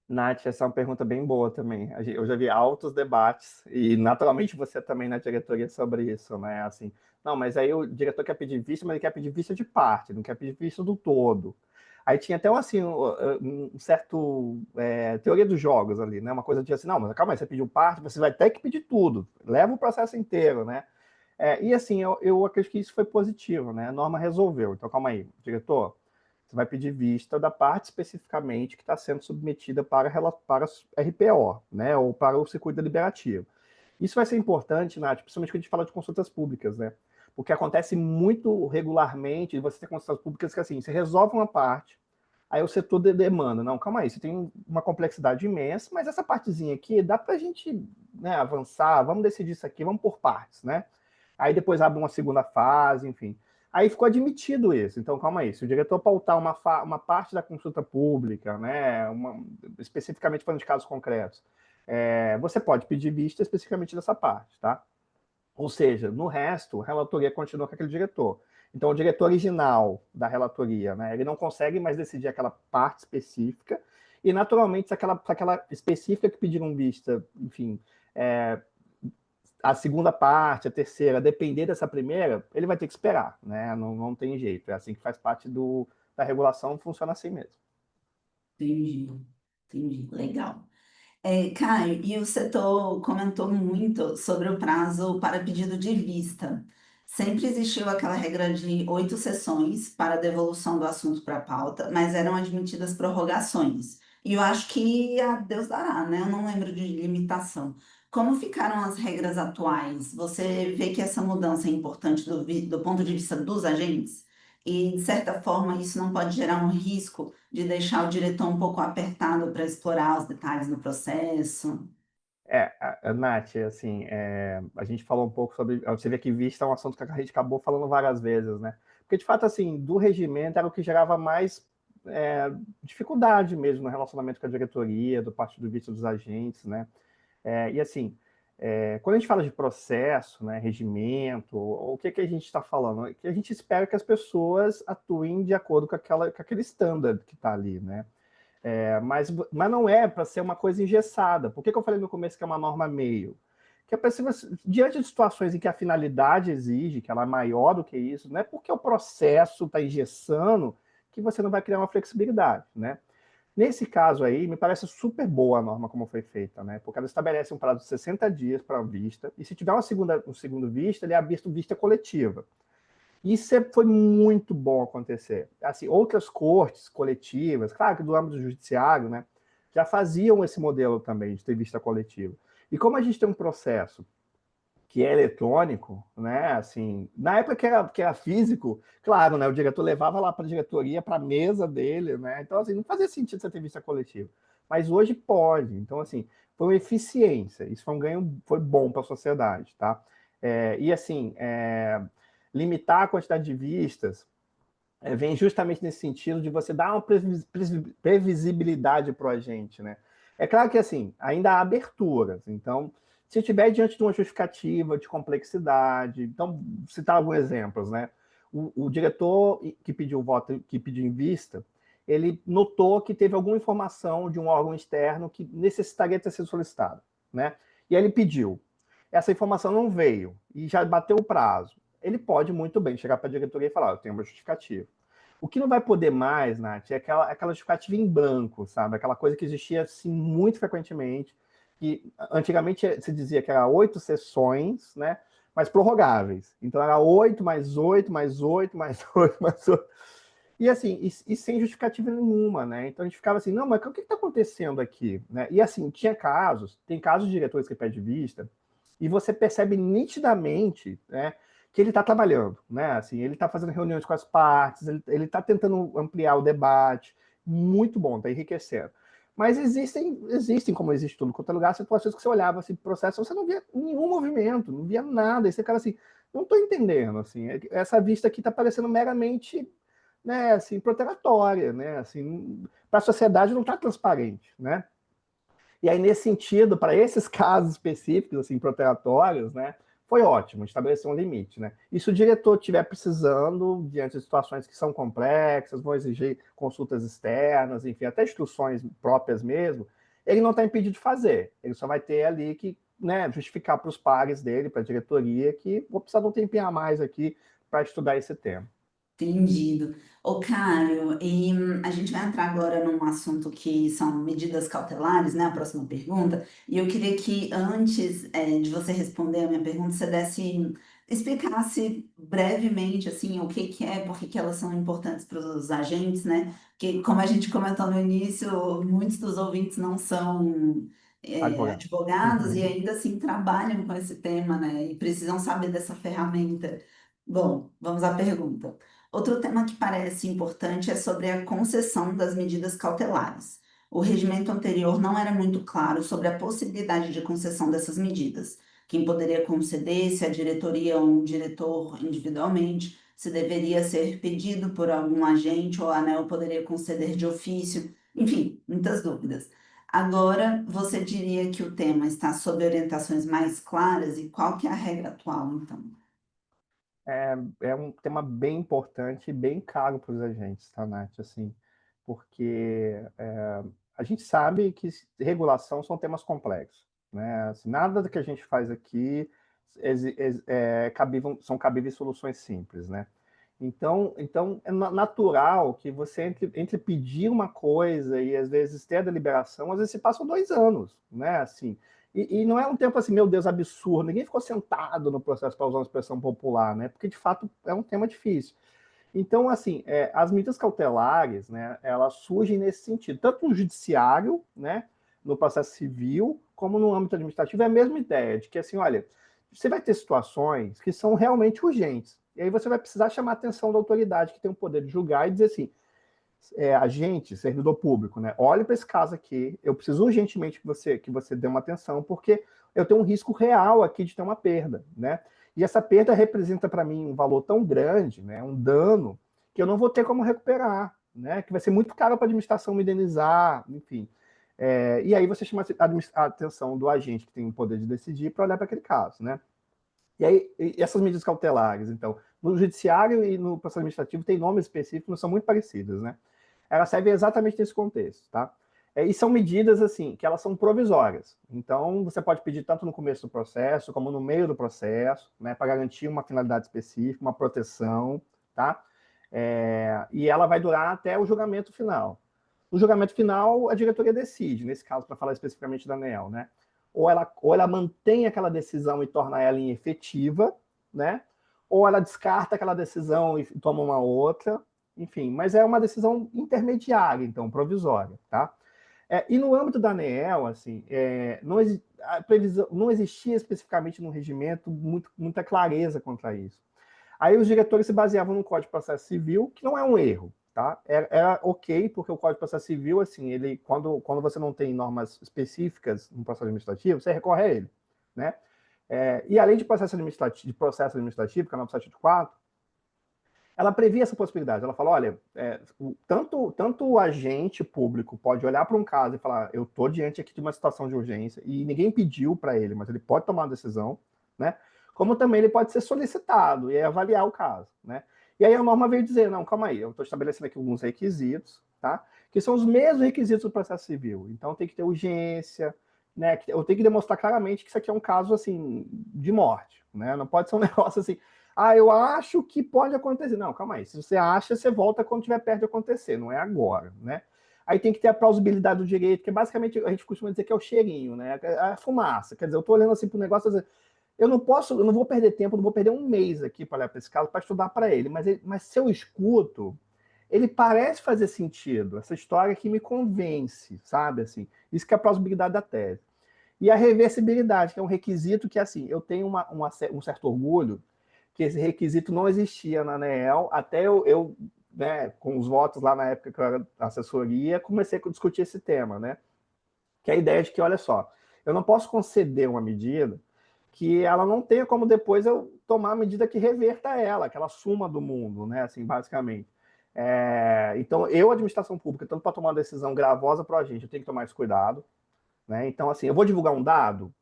Nath, essa é uma pergunta bem boa também. Eu já vi altos debates, e naturalmente você também na diretoria sobre isso, né? Assim, não, mas aí o diretor quer pedir vista, mas ele quer pedir vista de parte, não quer pedir vista do todo. Aí tinha até assim, um certo teoria dos jogos ali, né? Uma coisa de assim, não, mas calma aí, você pediu parte, você vai ter que pedir tudo, leva o processo inteiro, né? E assim, eu acredito que isso foi positivo, né? A norma resolveu. Então, calma aí, diretor, você vai pedir vista da parte especificamente que está sendo submetida para RPO, né, ou para o circuito deliberativo. Isso vai ser importante, Nath, principalmente quando a gente fala de consultas públicas, né? Porque acontece muito regularmente você ter consultas públicas que assim, você resolve uma parte, aí o setor demanda, não, calma aí, você tem uma complexidade imensa, mas essa partezinha aqui dá para a gente, né, avançar, vamos decidir isso aqui, vamos por partes, né? Aí depois abre uma segunda fase, enfim. Aí ficou admitido isso. Então, calma aí. Se o diretor pautar uma parte da consulta pública, né, especificamente falando de casos concretos, você pode pedir vista especificamente dessa parte, tá? Ou seja, no resto, a relatoria continua com aquele diretor. Então, o diretor original da relatoria, né, ele não consegue mais decidir aquela parte específica, e naturalmente, se aquela específica que pediram vista, enfim, a segunda parte, a terceira, depender dessa primeira, ele vai ter que esperar, né? Não tem jeito. É assim que faz parte da regulação, funciona assim mesmo. Entendi, entendi. Legal. Caio, e o setor comentou muito sobre o prazo para pedido de vista. Sempre existiu aquela regra de 8 sessões para devolução do assunto para a pauta, mas eram admitidas prorrogações. E eu acho que a Deus dará, né? Eu não lembro de limitação. Como ficaram as regras atuais? Você vê que essa mudança é importante do ponto de vista dos agentes? E, de certa forma, isso não pode gerar um risco de deixar o diretor um pouco apertado para explorar os detalhes do processo. Nath, assim, a gente falou um pouco sobre. Você vê que vista é um assunto que a gente acabou falando várias vezes, né? Porque, de fato, assim, do regimento era o que gerava mais dificuldade mesmo no relacionamento com a diretoria, do ponto de vista dos agentes, né? E, assim, quando a gente fala de processo, né, regimento, o que a gente está falando? Que a gente espera que as pessoas atuem de acordo com aquele standard que está ali, né? Mas não é para ser uma coisa engessada. Por que eu falei no começo que é uma norma meio? Que a pessoa, diante de situações em que a finalidade exige, que ela é maior do que isso, não é porque o processo está engessando que você não vai criar uma flexibilidade, né? Nesse caso aí, me parece super boa a norma como foi feita, né? Porque ela estabelece um prazo de 60 dias para a vista, e se tiver um segundo vista, ele é visto vista coletiva. Isso foi muito bom acontecer. Assim, outras cortes coletivas, claro que do âmbito judiciário, né, já faziam esse modelo também de ter vista coletiva. E como a gente tem um processo que é eletrônico, né, assim, na época que era físico, claro, né, o diretor levava lá para a diretoria, para a mesa dele, né, então, assim, não fazia sentido você ter vista coletiva. Mas hoje pode. Então, assim, foi uma eficiência. Isso foi um ganho, foi bom para a sociedade, tá? E, assim, limitar a quantidade de vistas vem justamente nesse sentido de você dar uma previsibilidade para o agente, né? É claro que, assim, ainda há aberturas. Então, se estiver diante de uma justificativa de complexidade, então, citar alguns exemplos, né? O diretor que pediu voto, que pediu em vista, ele notou que teve alguma informação de um órgão externo que necessitaria ter sido solicitado, né? E aí ele pediu. Essa informação não veio e já bateu o prazo. Ele pode muito bem chegar para a diretoria e falar: eu tenho uma justificativa. O que não vai poder mais, Nath, é aquela justificativa em branco, sabe? Aquela coisa que existia assim, muito frequentemente, que antigamente se dizia que era 8 sessões, né? Mas prorrogáveis. Então era 8 mais 8 mais 8 mais 8 mais 8. E assim, e sem justificativa nenhuma, né? Então a gente ficava assim, não, mas o que está acontecendo aqui? Né? E assim, tem casos de diretores que pedem vista, e você percebe nitidamente, né, que ele está trabalhando, né? Assim, ele está fazendo reuniões com as partes, ele está tentando ampliar o debate, muito bom, está enriquecendo. Mas existem, como existe tudo quanto é lugar, situações que você olhava assim, processo, você não via nenhum movimento, não via nada, e você ficava assim, não estou entendendo, assim, essa vista aqui está parecendo meramente, né, assim, protelatória, né, assim, para a sociedade não está transparente, né? E aí, nesse sentido, para esses casos específicos, assim, protelatórios, né, foi ótimo, estabelecer um limite, né? E se o diretor estiver precisando, diante de situações que são complexas, vão exigir consultas externas, enfim, até instruções próprias mesmo, ele não está impedido de fazer. Ele só vai ter ali que, né, justificar para os pares dele, para a diretoria, que vou precisar de um tempinho a mais aqui para estudar esse tema. Entendido. Ô, Cário, e a gente vai entrar agora num assunto que são medidas cautelares, né? A próxima pergunta. E eu queria que antes, de você responder a minha pergunta, você explicasse brevemente, assim, o que que é, por que que elas são importantes para os agentes, né? Que, como a gente comentou no início, muitos dos ouvintes não são, Advogado. advogados e Uhum. ainda assim trabalham com esse tema, né? E precisam saber dessa ferramenta. Bom, vamos à pergunta. Outro tema que parece importante é sobre a concessão das medidas cautelares. O regimento anterior não era muito claro sobre a possibilidade de concessão dessas medidas. Quem poderia conceder, se a diretoria ou um diretor individualmente, se deveria ser pedido por algum agente ou a ANEEL poderia conceder de ofício, enfim, muitas dúvidas. Agora, você diria que o tema está sob orientações mais claras e qual que é a regra atual, então? É um tema bem importante e bem caro para os agentes, tá, Nath? Assim, porque a gente sabe que regulação são temas complexos, né? Assim, nada do que a gente faz aqui são cabíveis soluções simples, né? Então é natural que você, entre pedir uma coisa e às vezes ter a deliberação, às vezes se passam 2 anos, né? Assim, e não é um tempo assim, meu Deus, absurdo. Ninguém ficou sentado no processo para usar uma expressão popular, né? Porque de fato é um tema difícil. Então, assim, as medidas cautelares, né, elas surgem nesse sentido, tanto no judiciário, né, no processo civil, como no âmbito administrativo, é a mesma ideia, de que, assim, olha, você vai ter situações que são realmente urgentes. E aí você vai precisar chamar a atenção da autoridade que tem o poder de julgar e dizer assim, agente, servidor público, né? Olhe para esse caso aqui, eu preciso urgentemente que você dê uma atenção, porque eu tenho um risco real aqui de ter uma perda, né? E essa perda representa para mim um valor tão grande, né? Um dano, que eu não vou ter como recuperar, né? Que vai ser muito caro para a administração me indenizar, enfim. E aí você chama a atenção do agente que tem o poder de decidir para olhar para aquele caso, né? E aí, essas medidas cautelares, então, no judiciário e no processo administrativo tem nomes específicos, mas são muito parecidas, né? Elas servem exatamente nesse contexto, tá? E são medidas, assim, que elas são provisórias. Então, você pode pedir tanto no começo do processo, como no meio do processo, né, para garantir uma finalidade específica, uma proteção, tá? E ela vai durar até o julgamento final. No julgamento final, a diretoria decide, nesse caso, para falar especificamente da ANEEL, né? Ou ela mantém aquela decisão e torna ela inefetiva, né? Ou ela descarta aquela decisão e toma uma outra, enfim, mas é uma decisão intermediária, então, provisória, tá? E no âmbito da ANEEL, assim, não existia especificamente no regimento muita clareza quanto a isso. Aí os diretores se baseavam no Código de Processo Civil, que não é um erro, tá? Era ok, porque o Código de Processo Civil, assim, ele, quando você não tem normas específicas no processo administrativo, você recorre a ele, né? E a lei de processo administrativo, que é a 974, ela previa essa possibilidade. Ela falou, olha, tanto o agente público pode olhar para um caso e falar, eu estou diante aqui de uma situação de urgência, e ninguém pediu para ele, mas ele pode tomar uma decisão, né? Como também ele pode ser solicitado e avaliar o caso, né? E aí a norma veio dizer, não, calma aí, eu estou estabelecendo aqui alguns requisitos, tá? Que são os mesmos requisitos do processo civil. Então tem que ter urgência, né? Eu tenho que demonstrar claramente que isso aqui é um caso, assim, de morte, né? Não pode ser um negócio assim, eu acho que pode acontecer. Não, calma aí, se você acha, você volta quando estiver perto de acontecer, não é agora, né? Aí tem que ter a plausibilidade do direito, que basicamente a gente costuma dizer que é o cheirinho, né? A fumaça. Quer dizer, eu estou olhando assim para o negócio, eu não vou perder tempo, não vou perder um mês aqui para olhar para esse caso, para estudar para ele, mas se eu escuto, ele parece fazer sentido, essa história que me convence, sabe? Assim, isso que é a plausibilidade da tese. E a reversibilidade, que é um requisito que, assim, eu tenho um certo orgulho que esse requisito não existia na ANEEL, até eu né, com os votos lá na época que eu era da assessoria, comecei a discutir esse tema, né? Que é a ideia de que, olha só, eu não posso conceder uma medida que ela não tenha como depois eu tomar a medida que reverta ela, que ela suma do mundo, né? Assim, basicamente. Então, administração pública, tanto para tomar uma decisão gravosa para a gente, eu tenho que tomar esse cuidado, né? Então, assim, eu vou divulgar um dado,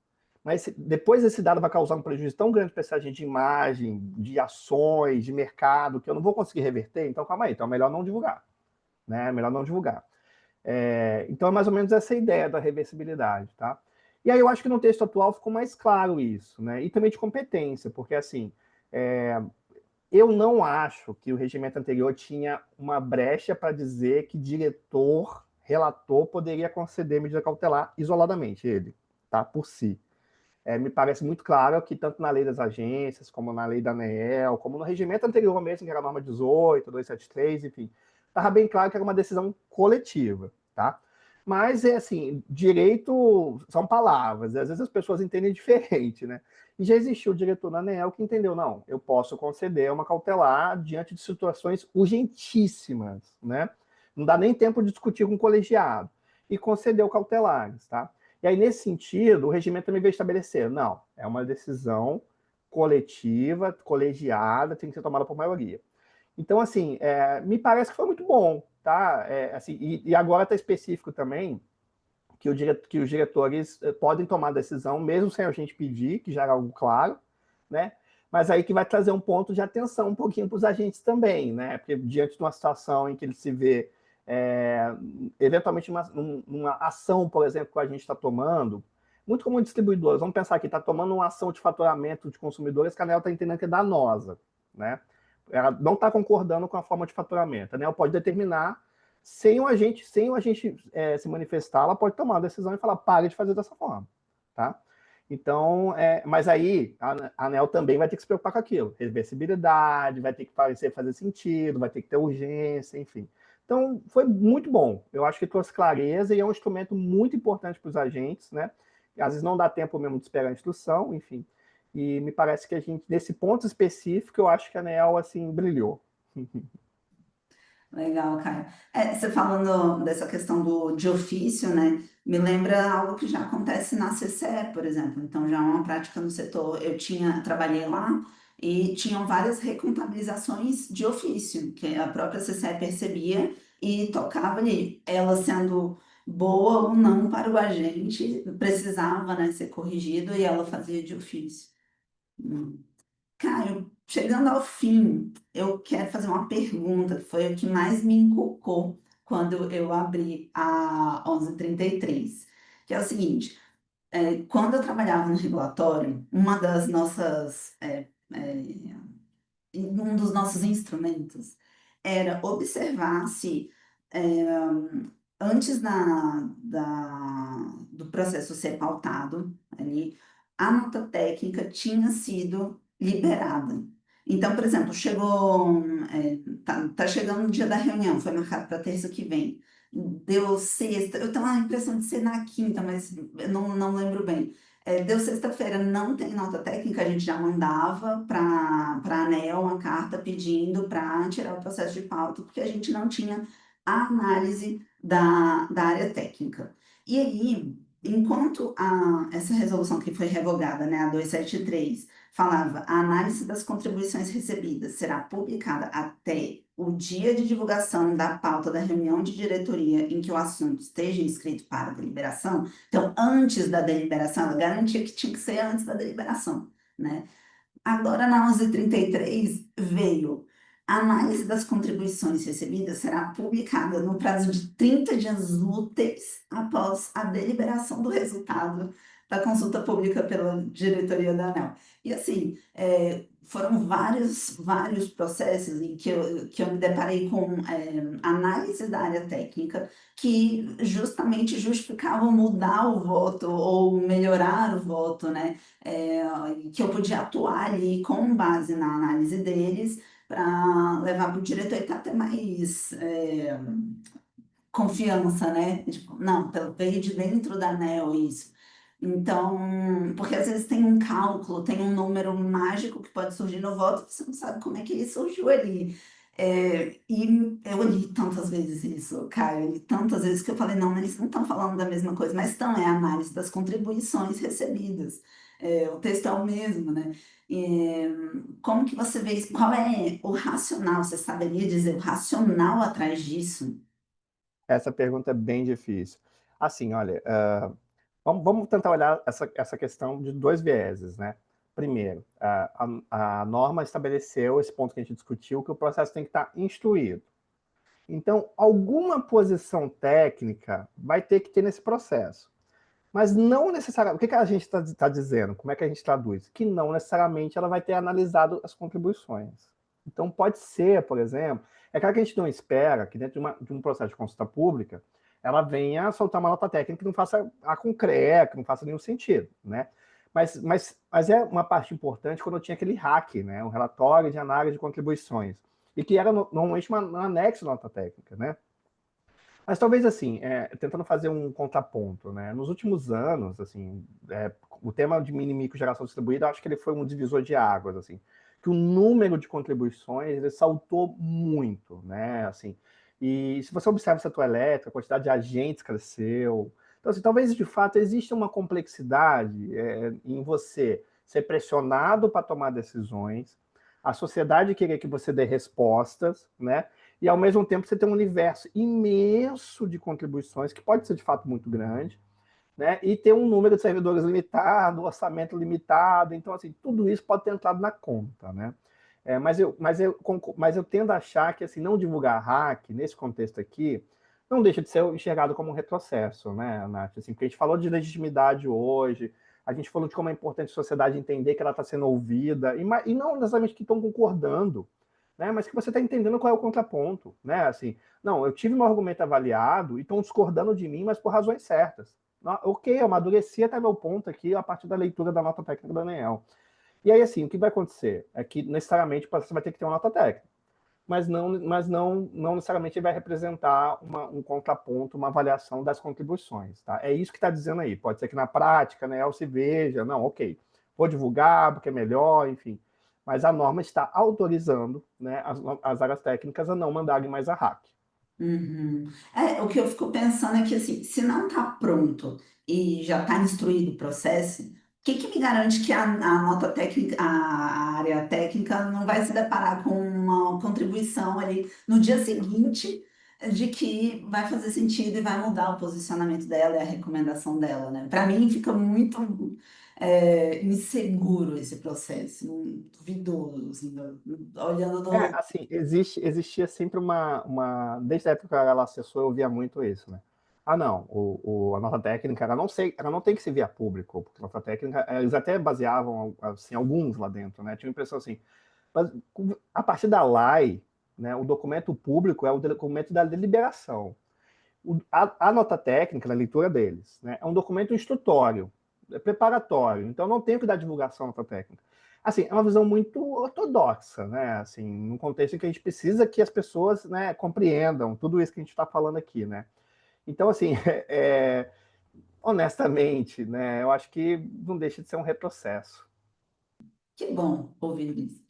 mas depois esse dado vai causar um prejuízo tão grande para esse agente de imagem, de ações, de mercado, que eu não vou conseguir reverter, então calma aí, então é melhor não divulgar, né? É melhor não divulgar. Então é mais ou menos essa ideia da reversibilidade, tá? E aí eu acho que no texto atual ficou mais claro isso, né? E também de competência, porque assim, eu não acho que o regimento anterior tinha uma brecha para dizer que diretor, relator, poderia conceder medida cautelar isoladamente, ele, tá? Por si. Me parece muito claro que tanto na lei das agências, como na lei da ANEEL, como no regimento anterior mesmo, que era a norma 18, 273, enfim, estava bem claro que era uma decisão coletiva, tá? Mas, assim, direito são palavras, e às vezes as pessoas entendem diferente, né? E já existiu o diretor da ANEEL que entendeu, não, eu posso conceder uma cautelar diante de situações urgentíssimas, né? Não dá nem tempo de discutir com o colegiado. E concedeu cautelares, tá? E aí, nesse sentido, o regimento também veio estabelecer, não, é uma decisão coletiva, colegiada, tem que ser tomada por maioria. Então, assim, me parece que foi muito bom, tá? Assim, e agora está específico também que os diretores podem tomar decisão, mesmo sem a gente pedir, que já era algo claro, né? Mas aí que vai trazer um ponto de atenção um pouquinho para os agentes também, né? Porque diante de uma situação em que ele se vê eventualmente uma ação, por exemplo, que a gente está tomando, muito comum distribuidores, vamos pensar que está tomando uma ação de faturamento de consumidores que a ANEEL está entendendo que é danosa, né? Ela não está concordando com a forma de faturamento. A ANEEL pode determinar, sem o agente se manifestar, ela pode tomar a decisão e falar, pare de fazer dessa forma, tá? Então, mas aí a ANEEL também vai ter que se preocupar com aquilo, reversibilidade, vai ter que fazer sentido, vai ter que ter urgência, enfim. Então, foi muito bom. Eu acho que trouxe clareza e é um instrumento muito importante para os agentes, né? Às vezes não dá tempo mesmo de esperar a instrução, enfim. E me parece que a gente, nesse ponto específico, eu acho que a ANEEL, assim, brilhou. Legal, Caio. Você falando dessa questão de ofício, né? Me lembra algo que já acontece na CCE, por exemplo. Então, já é uma prática no setor. Trabalhei lá e tinham várias recontabilizações de ofício, que a própria CCE percebia e tocava ali. Ela sendo boa ou não para o agente, precisava, né, ser corrigido e ela fazia de ofício. Caio, chegando ao fim, eu quero fazer uma pergunta, que foi o que mais me encucou quando eu abri a 1133, que é o seguinte: quando eu trabalhava no regulatório, um dos nossos instrumentos era observar se, é, antes do processo ser pautado ali, a nota técnica tinha sido liberada. Então, por exemplo, tá chegando o dia da reunião, foi marcado para terça que vem. Deu sexta, eu tenho a impressão de ser na quinta, mas eu não lembro bem. Deu sexta-feira, não tem nota técnica, a gente já mandava para a ANEEL uma carta pedindo para tirar o processo de pauta, porque a gente não tinha a análise da área técnica. E aí, enquanto essa resolução que foi revogada, né, a 273, falava a análise das contribuições recebidas será publicada até o dia de divulgação da pauta da reunião de diretoria em que o assunto esteja inscrito para deliberação. Então, antes da deliberação, ela garantia que tinha que ser antes da deliberação, né? Agora, na 1133, veio a análise das contribuições recebidas será publicada no prazo de 30 dias úteis após a deliberação do resultado da consulta pública pela diretoria da ANEEL. E assim, foram vários processos em que eu me deparei com análise da área técnica que justamente justificavam mudar o voto ou melhorar o voto, né? é, que eu podia atuar ali com base na análise deles para levar para o diretor e ter até mais confiança, né? Tipo, não, veio de dentro da ANEEL isso. Então, porque às vezes tem um cálculo, tem um número mágico que pode surgir no voto, você não sabe como é que ele surgiu ali. E eu li tantas vezes isso, Caio, eu li tantas vezes que eu falei, não, eles não estão falando da mesma coisa, mas estão, é a análise das contribuições recebidas. O texto é o mesmo, né? E, como que você vê isso? Qual é o racional? Você saberia dizer o racional atrás disso? Essa pergunta é bem difícil. Assim, olha, vamos tentar olhar essa questão de dois vieses, né? Primeiro, a norma estabeleceu esse ponto que a gente discutiu, que o processo tem que estar instruído. Então, alguma posição técnica vai ter que ter nesse processo. Mas não necessariamente. O que a gente está dizendo? Como é que a gente traduz? Que não necessariamente ela vai ter analisado as contribuições. Então, pode ser, por exemplo, é claro que a gente não espera que dentro de um processo de consulta pública ela venha soltar uma nota técnica que não faça a concreto, que não faça nenhum sentido, né? Mas é uma parte importante quando eu tinha aquele RAC, né? Um relatório de análise de contribuições, e que era normalmente um anexo da nota técnica, né? Mas talvez assim, tentando fazer um contraponto, né? Nos últimos anos, assim, o tema de mini micro geração distribuída, eu acho que ele foi um divisor de águas, assim, que o número de contribuições ele saltou muito, né? Assim, e se você observa o setor elétrico, a quantidade de agentes cresceu. Então, assim, talvez de fato exista uma complexidade em você ser pressionado para tomar decisões, a sociedade querer que você dê respostas, né? E, ao mesmo tempo, você tem um universo imenso de contribuições, que pode ser, de fato, muito grande, né? E ter um número de servidores limitado, orçamento limitado. Então, assim, tudo isso pode ter entrado na conta, né? Mas eu tendo a achar que, assim, não divulgar hack, nesse contexto aqui, não deixa de ser enxergado como um retrocesso, né, Nath? Assim, porque a gente falou de legitimidade hoje, a gente falou de como é importante a sociedade entender que ela está sendo ouvida, e não necessariamente que estão concordando, né, mas que você está entendendo qual é o contraponto, né? Assim, não, eu tive meu argumento avaliado e estão discordando de mim, mas por razões certas. Ok, eu amadureci até meu ponto aqui a partir da leitura da nota técnica da ANEEL. E aí, assim, o que vai acontecer? É que, necessariamente, você vai ter que ter uma nota técnica, mas não necessariamente vai representar um contraponto, uma avaliação das contribuições. Tá? É isso que está dizendo aí. Pode ser que na prática, né, se veja, não, ok, vou divulgar porque é melhor, enfim. Mas a norma está autorizando, né, as áreas técnicas a não mandarem mais a RAC. Uhum. O que eu fico pensando é que, assim, se não está pronto e já está instruído o processo, o que que me garante que a nota técnica, a área técnica não vai se deparar com uma contribuição ali no dia seguinte de que vai fazer sentido e vai mudar o posicionamento dela e a recomendação dela, né? Para mim fica muito inseguro esse processo, duvidoso, assim, olhando Assim, existia sempre desde a época que ela acessou, eu ouvia muito isso, né? Ah, não, a nota técnica, ela não tem que se via público, porque a nota técnica, eles até baseavam, assim, alguns lá dentro, né? Tinha a impressão assim, mas a partir da lei, né, o documento público é o documento da deliberação. A nota técnica, na leitura deles, né, é um documento instrutório, é preparatório, então não tem que dar divulgação à nota técnica. Assim, é uma visão muito ortodoxa, né, assim, num contexto em que a gente precisa que as pessoas, né, compreendam tudo isso que a gente está falando aqui, né. Então, assim, honestamente, né, eu acho que não deixa de ser um retrocesso. Que bom ouvir isso.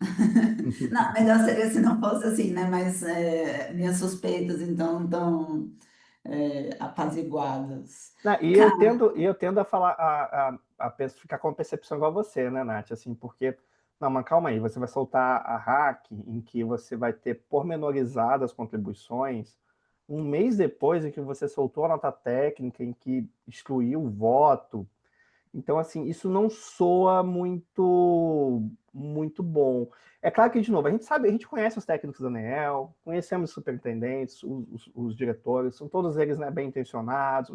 Não, melhor seria se não fosse assim, né? Mas minhas suspeitas, então, estão apaziguadas. Não, e eu tendo a falar, ficar com a percepção igual a você, né, Nath? Assim, porque, não, mas calma aí, você vai soltar a RAC em que você vai ter pormenorizadas as contribuições um mês depois em que você soltou a nota técnica, em que excluiu o voto. Então, assim, isso não soa muito bom. É claro que, de novo, a gente sabe, a gente conhece os técnicos da ANEEL, conhecemos os superintendentes, os diretores, são todos eles, né, bem intencionados.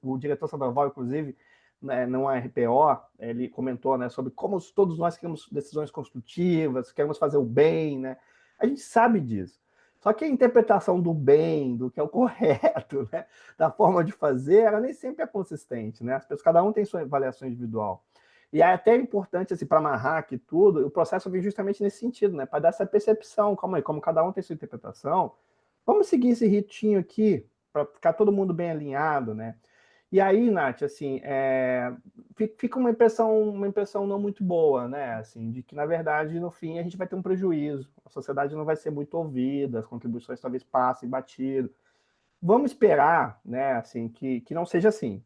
O diretor Sandoval, inclusive, né, não é RPO, ele comentou, né, sobre como todos nós queremos decisões construtivas, queremos fazer o bem, né? A gente sabe disso. Só que a interpretação do bem, do que é o correto, né, da forma de fazer, ela nem sempre é consistente, né? As pessoas, cada um tem sua avaliação individual. E é até importante, assim, para amarrar aqui tudo, o processo vem justamente nesse sentido, né? Para dar essa percepção, calma aí, como cada um tem sua interpretação, vamos seguir esse ritinho aqui, para ficar todo mundo bem alinhado, né? E aí, Nath, assim, fica uma impressão não muito boa, né? Assim, de que, na verdade, no fim, a gente vai ter um prejuízo. A sociedade não vai ser muito ouvida, as contribuições talvez passem batido. Vamos esperar, né, assim, que não seja assim.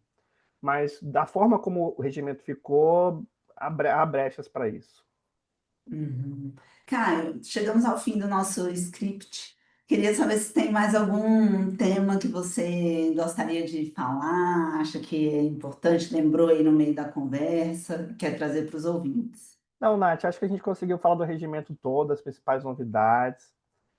Mas, da forma como o regimento ficou, há brechas para isso. Uhum. Caio, chegamos ao fim do nosso script. Queria saber se tem mais algum tema que você gostaria de falar, acha que é importante, lembrou aí no meio da conversa, quer trazer para os ouvintes. Não, Nath, acho que a gente conseguiu falar do regimento todo, as principais novidades.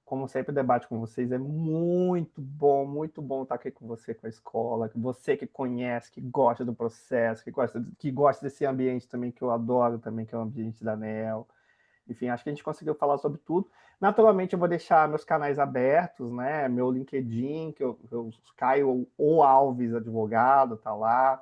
Como sempre, o debate com vocês é muito bom estar aqui com você, com a escola, você que conhece, que gosta do processo, que gosta desse ambiente também que eu adoro, também, que é o ambiente da ANEEL. Enfim, acho que a gente conseguiu falar sobre tudo. Naturalmente, eu vou deixar meus canais abertos, né? Meu LinkedIn, que eu Caio O Alves Advogado, tá lá.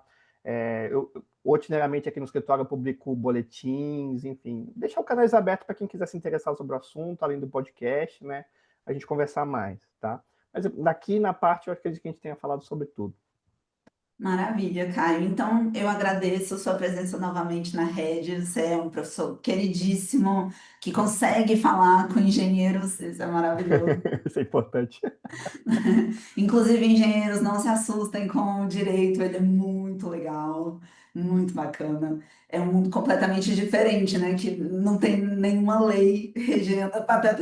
Rotineiramente aqui no escritório eu publico boletins, enfim. Deixar os canais abertos para quem quiser se interessar sobre o assunto, além do podcast, né? A gente conversar mais, tá? Mas daqui na parte eu acredito que a gente tenha falado sobre tudo. Maravilha, Caio. Então, eu agradeço a sua presença novamente na rede. Você é um professor queridíssimo que consegue falar com engenheiros, isso é maravilhoso. Isso é importante. Inclusive, engenheiros, não se assustem com o direito, ele é muito legal, muito bacana. É um mundo completamente diferente, né? Que não tem nenhuma lei regendo,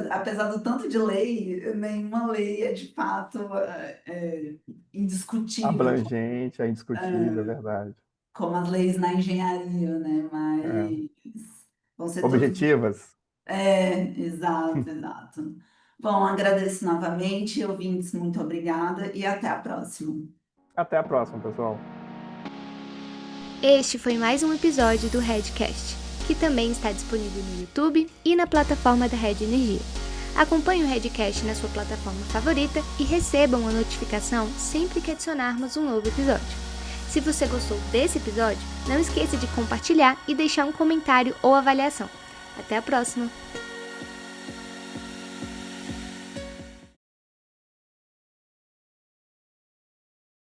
apesar do tanto de lei, nenhuma lei é de fato indiscutível, Abrangente, é indiscutível, é verdade. como as leis na engenharia, né? É. Mas vão ser todos. Objetivas. Exato, exato. Bom, agradeço novamente, ouvintes, muito obrigada e até a próxima. Até a próxima, pessoal. Este foi mais um episódio do Redcast, que também está disponível no YouTube e na plataforma da Red Energia. Acompanhe o Redcast na sua plataforma favorita e receba uma notificação sempre que adicionarmos um novo episódio. Se você gostou desse episódio, não esqueça de compartilhar e deixar um comentário ou avaliação. Até a próxima!